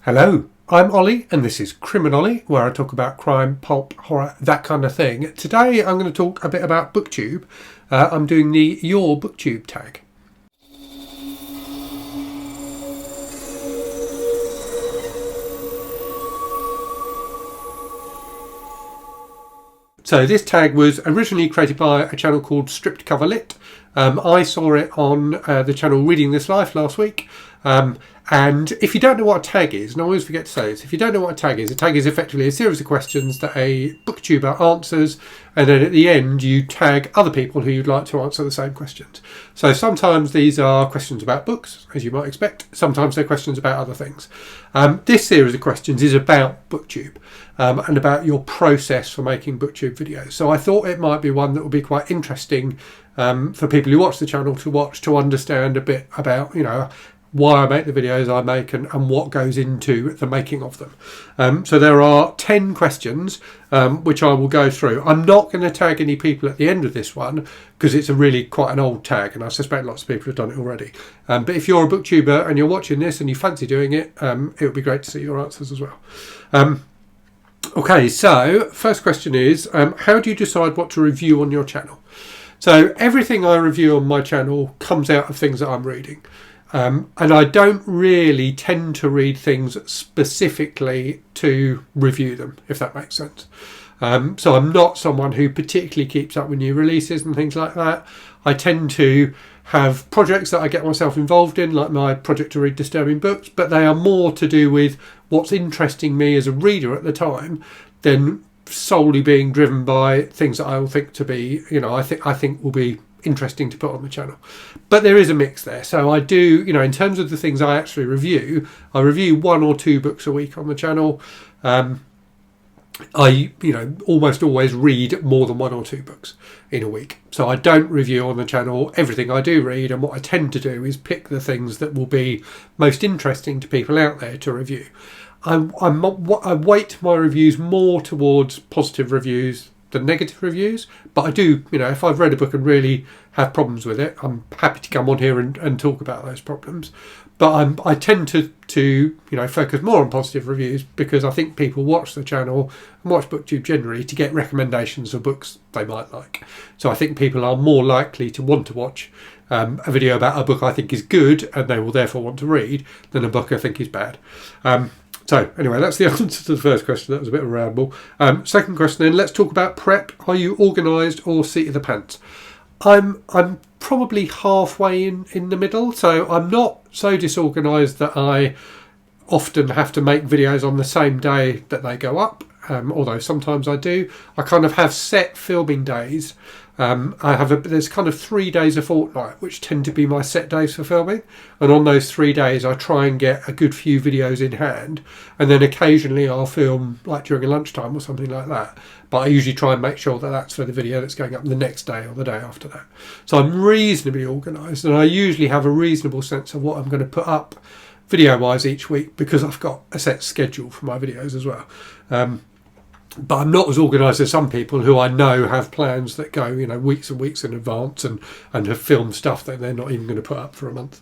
Hello, I'm Ollie and this is Criminolly, where I talk about crime, pulp, horror, that kind of thing. Today I'm going to talk a bit about BookTube. I'm doing the Your BookTube tag. So this tag was originally created by a channel called Stripped Cover Lit. I saw it on the channel Reading This Life last week. And if you don't know what a tag is, and I always forget to say this, if you don't know what a tag is effectively a series of questions that a booktuber answers, and then at the end you tag other people who you'd like to answer the same questions. So sometimes these are questions about books, as you might expect. Sometimes they're questions about other things. This series of questions is about BookTube and about your process for making BookTube videos. So I thought it might be one that would be quite interesting for people who watch the channel to watch, to understand a bit about, why I make the videos I make and what goes into the making of them. So there are 10 questions which I will go through. I'm not going to tag any people at the end of this one because it's really quite an old tag and I suspect lots of people have done it already. But if you're a booktuber and you're watching this and you fancy doing it, it would be great to see your answers as well. Okay, so first question is, how do you decide what to review on your channel? So everything I review on my channel comes out of things that I'm reading. And I don't really tend to read things specifically to review them, if that makes sense. So I'm not someone who particularly keeps up with new releases and things like that. I tend to have projects that I get myself involved in, like my project to read disturbing books, but they are more to do with what's interesting me as a reader at the time than solely being driven by things that I will think to be, I think will be interesting to put on the channel. But there is a mix there. So I do, in terms of the things I actually review, I review 1 or 2 books a week on the channel. I almost always read more than 1 or 2 books in a week. So I don't review on the channel everything I do read, and what I tend to do is pick the things that will be most interesting to people out there to review. I weight my reviews more towards positive reviews than negative reviews, but I do, if I've read a book and really have problems with it, I'm happy to come on here and talk about those problems. But I tend to focus more on positive reviews because I think people watch the channel and watch BookTube generally to get recommendations of books they might like. So I think people are more likely to want to watch a video about a book I think is good and they will therefore want to read than a book I think is bad. So anyway, that's the answer to the first question. That was a bit of a ramble. Second question then, let's talk about prep. Are you organised or seat of the pants? I'm probably halfway in the middle. So I'm not so disorganised that I often have to make videos on the same day that they go up, although sometimes I do. I kind of have set filming days. There's kind of 3 days a fortnight which tend to be my set days for filming, and on those 3 days I try and get a good few videos in hand, and then occasionally I'll film like during a lunchtime or something like that, but I usually try and make sure that that's for the video that's going up the next day or the day after that. So I'm reasonably organised, and I usually have a reasonable sense of what I'm going to put up video wise each week because I've got a set schedule for my videos as well. But I'm not as organised as some people who I know have plans that go, weeks and weeks in advance and have filmed stuff that they're not even going to put up for a month.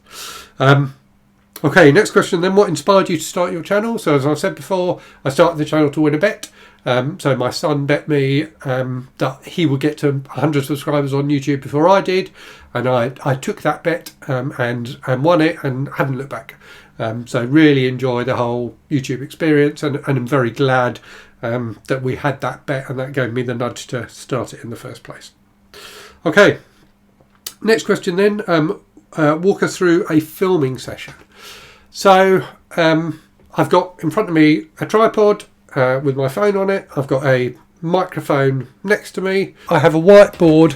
Okay, next question then. What inspired you to start your channel? So as I said before, I started the channel to win a bet. So my son bet me that he would get to 100 subscribers on YouTube before I did. And I took that bet and won it and haven't looked back. So really enjoy the whole YouTube experience and I'm very glad that we had that bet and that gave me the nudge to start it in the first place. Okay, next question then. Walk us through a filming session. So I've got in front of me a tripod with my phone on it. I've got a microphone next to me. I have a whiteboard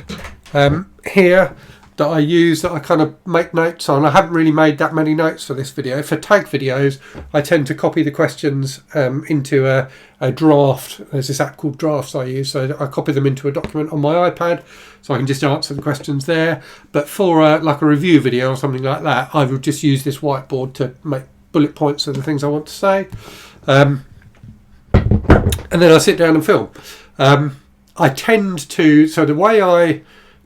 here that I use that I kind of make notes on. I haven't really made that many notes for this video. For tag videos, I tend to copy the questions into a draft. There's this app called Drafts I use, so I copy them into a document on my iPad, so I can just answer the questions there. But for like a review video or something like that, I would just use this whiteboard to make bullet points of the things I want to say. And then I sit down and film. I tend to, so the way I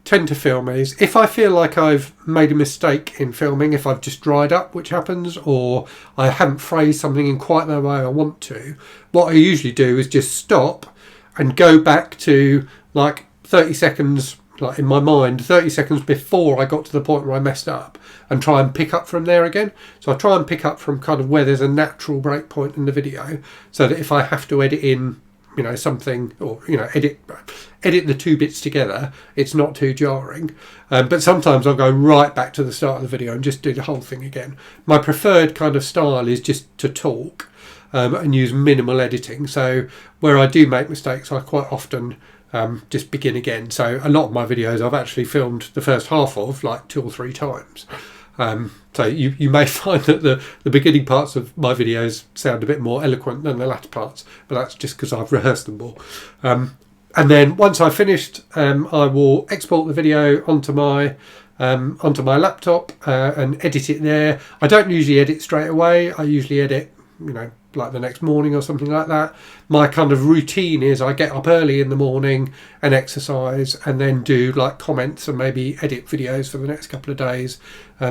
tend to film is if I feel like I've made a mistake in filming, if I've just dried up, which happens, or I haven't phrased something in quite the way I want to, what I usually do is just stop and go back to like 30 seconds, like in my mind, 30 seconds before I got to the point where I messed up, and try and pick up from there again. So I try and pick up from kind of where there's a natural break point in the video, so that if I have to edit in, you know, something, or, you know, edit the two bits together, it's not too jarring. But sometimes I'll go right back to the start of the video and just do the whole thing again. My preferred kind of style is just to talk and use minimal editing. So where I do make mistakes, I quite often just begin again. So a lot of my videos I've actually filmed the first half of like 2 or 3 times. So you may find that the beginning parts of my videos sound a bit more eloquent than the latter parts, but that's just because I've rehearsed them more. And then once I've finished, I will export the video onto my laptop and edit it there. I don't usually edit straight away. I usually edit, you know, like the next morning or something like that. My kind of routine is I get up early in the morning and exercise, and then do like comments and maybe edit videos for the next couple of days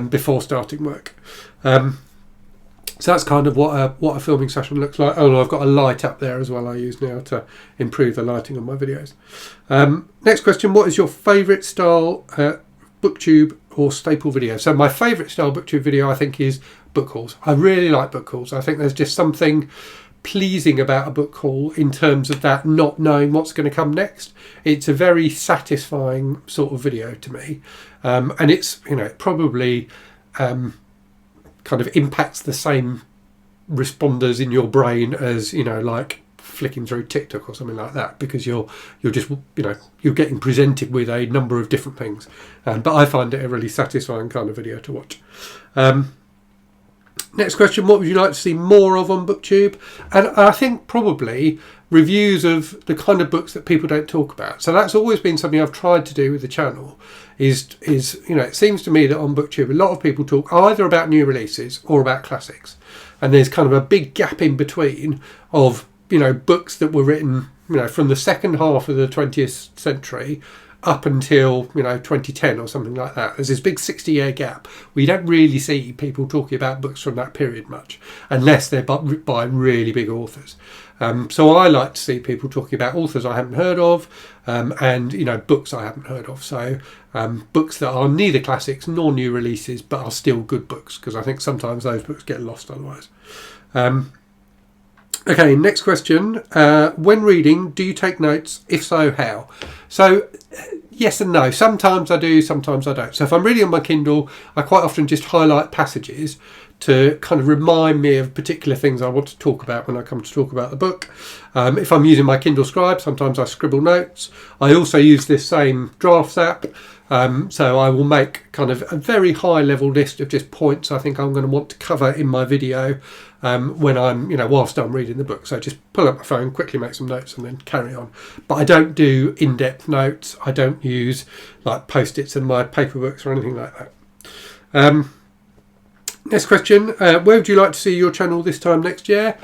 before starting work. So that's kind of what a filming session looks like. Oh, I've got a light up there as well I use now to improve the lighting on my videos. Next question, what is your favourite style BookTube or staple video? So my favourite style BookTube video, I think, is book hauls. I really like book hauls. I think there's just something pleasing about a book haul in terms of that not knowing what's going to come next. It's a very satisfying sort of video to me, and it's, you know, it probably kind of impacts the same responders in your brain as, you know, like flicking through TikTok or something like that, because you're just, you know, you're getting presented with a number of different things. But I find it a really satisfying kind of video to watch. Next question, what would you like to see more of on BookTube? And I think probably reviews of the kind of books that people don't talk about. So that's always been something I've tried to do with the channel, is you know, it seems to me that on BookTube a lot of people talk either about new releases or about classics, and there's kind of a big gap in between of, you know, books that were written, you know, from the second half of the 20th century up until, you know, 2010 or something like that. There's this big 60-year gap where you don't really see people talking about books from that period much, unless they're by really big authors. So I like to see people talking about authors I haven't heard of, and, you know, books I haven't heard of. So books that are neither classics nor new releases, but are still good books, because I think sometimes those books get lost otherwise. Okay, next question. When reading, do you take notes? If so, how? So yes and no. Sometimes I do, sometimes I don't. So if I'm reading on my Kindle, I quite often just highlight passages to kind of remind me of particular things I want to talk about when I come to talk about the book. If I'm using my Kindle Scribe, sometimes I scribble notes. I also use this same Drafts app. So I will make kind of a very high level list of just points I think I'm going to want to cover in my video when I'm, you know, whilst I'm reading the book. So just pull up my phone, quickly make some notes, and then carry on. But I don't do in-depth notes. I don't use like post-its in my paper books or anything like that. Next question, where would you like to see your channel this time next year?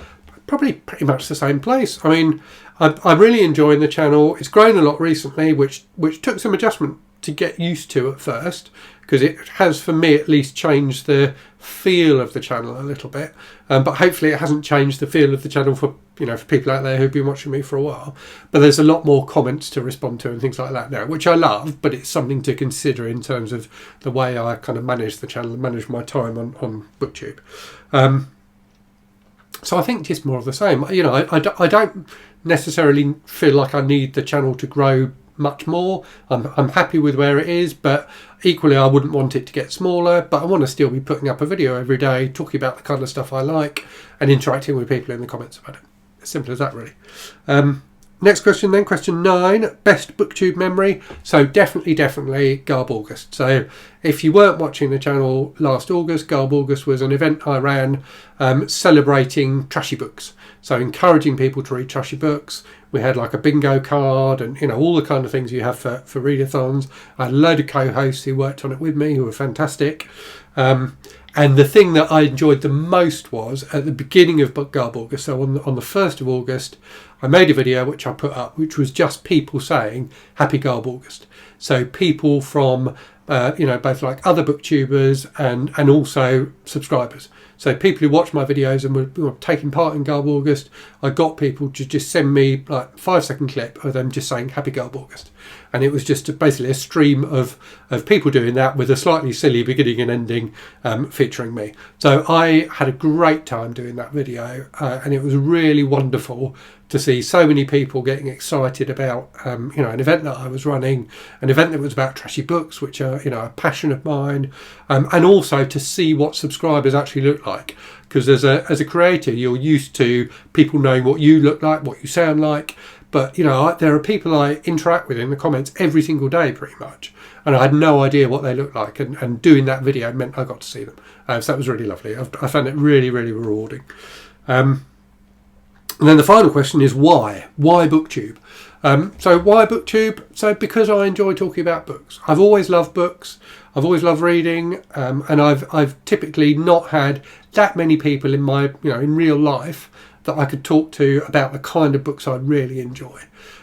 Probably pretty much the same place. I mean, I'm really enjoying the channel. It's grown a lot recently, which took some adjustment to get used to at first, because it has, for me at least, changed the feel of the channel a little bit. But hopefully it hasn't changed the feel of the channel for, you know, for people out there who've been watching me for a while. But there's a lot more comments to respond to and things like that now, which I love, but it's something to consider in terms of the way I kind of manage the channel and manage my time on BookTube. So I think just more of the same. You know, I don't necessarily feel like I need the channel to grow much more. I'm happy with where it is, but equally I wouldn't want it to get smaller. But I want to still be putting up a video every day, talking about the kind of stuff I like and interacting with people in the comments about it. As simple as that, really. Next question then, question 9, best BookTube memory. So definitely Garb August. So if you weren't watching the channel last August, Garb August was an event I ran celebrating trashy books. So encouraging people to read trashy books. We had like a bingo card and, you know, all the kind of things you have for readathons. I had a load of co-hosts who worked on it with me who were fantastic. And the thing that I enjoyed the most was at the beginning of Garb August. So on the 1st of August, I made a video which I put up, which was just people saying Happy Garb August. So people from, both like other booktubers and also subscribers. So people who watch my videos and were taking part in Garb August, I got people to just send me like 5-second clip of them just saying Happy Garb August. And it was just basically a stream of people doing that with a slightly silly beginning and ending featuring me. So I had a great time doing that video, and it was really wonderful to see so many people getting excited about an event that I was running, an event that was about trashy books, which are a passion of mine, and also to see what subscribers actually look like. Because as a creator, you're used to people knowing what you look like, what you sound like. But, there are people I interact with in the comments every single day, pretty much. And I had no idea what they looked like. And doing that video meant I got to see them. So that was really lovely. I found it really, really rewarding. And then the final question is why? Why BookTube? So why BookTube? So because I enjoy talking about books. I've always loved books. I've always loved reading. And I've typically not had that many people in my, in real life that I could talk to about the kind of books I really enjoy.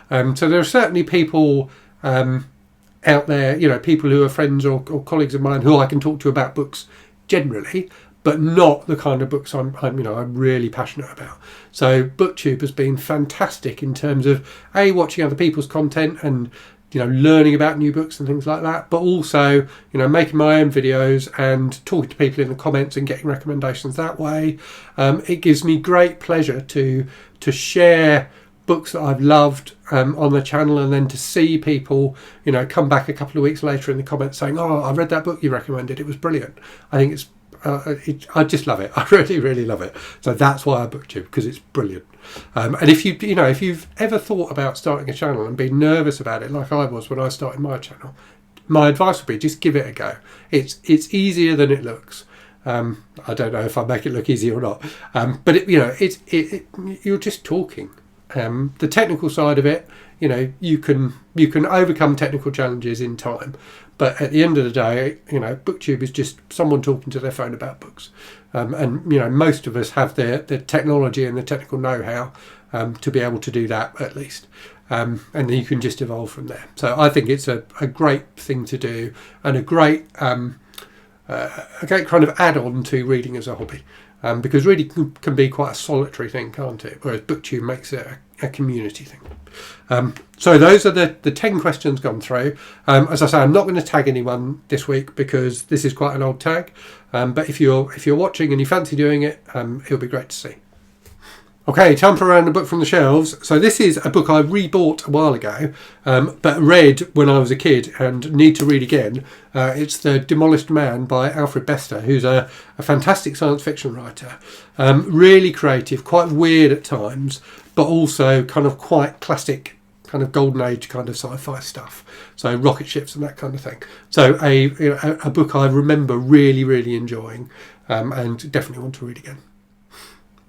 So there are certainly people out there, people who are friends or colleagues of mine who I can talk to about books generally, but not the kind of books I'm really passionate about. So BookTube has been fantastic in terms of watching other people's content and learning about new books and things like that, but also making my own videos and talking to people in the comments and getting recommendations that way. It gives me great pleasure to share books that I've loved on the channel, and then to see people come back a couple of weeks later in the comments saying, "Oh, I read that book you recommended, it was brilliant." I think it's I just love it. I really, really love it. So that's why I BookTube, because it's brilliant. And if if you've ever thought about starting a channel and been nervous about it, like I was when I started my channel, my advice would be just give it a go. It's easier than it looks. I don't know if I make it look easy or not, but you're just talking. The technical side of it, you can overcome technical challenges in time. But at the end of the day, BookTube is just someone talking to their phone about books. And most of us have the technology and the technical know-how to be able to do that, at least. And then you can just evolve from there. So I think it's a great thing to do, and a great kind of add-on to reading as a hobby. Because reading can be quite a solitary thing, can't it? Whereas BookTube makes it a community thing. So those are the 10 questions gone through. As I say, I'm not going to tag anyone this week because this is quite an old tag. But if you're watching and you fancy doing it, it'll be great to see. Okay, time for a random book from the shelves. So this is a book I rebought a while ago, but read when I was a kid and need to read again. It's The Demolished Man by Alfred Bester, who's a fantastic science fiction writer. Really creative, quite weird at times, but also kind of quite classic, kind of golden age kind of sci-fi stuff. So rocket ships and that kind of thing. So a book I remember really, really enjoying, and definitely want to read again.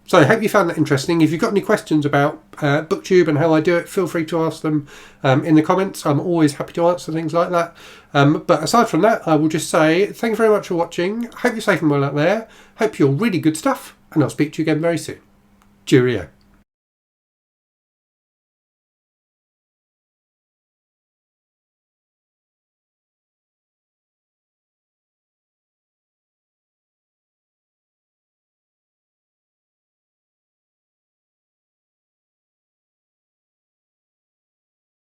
So I hope you found that interesting. If you've got any questions about BookTube and how I do it, feel free to ask them in the comments. I'm always happy to answer things like that. But aside from that, I will just say thank you very much for watching. Hope you're safe and well out there. Hope you're really good stuff, and I'll speak to you again very soon. Cheerio.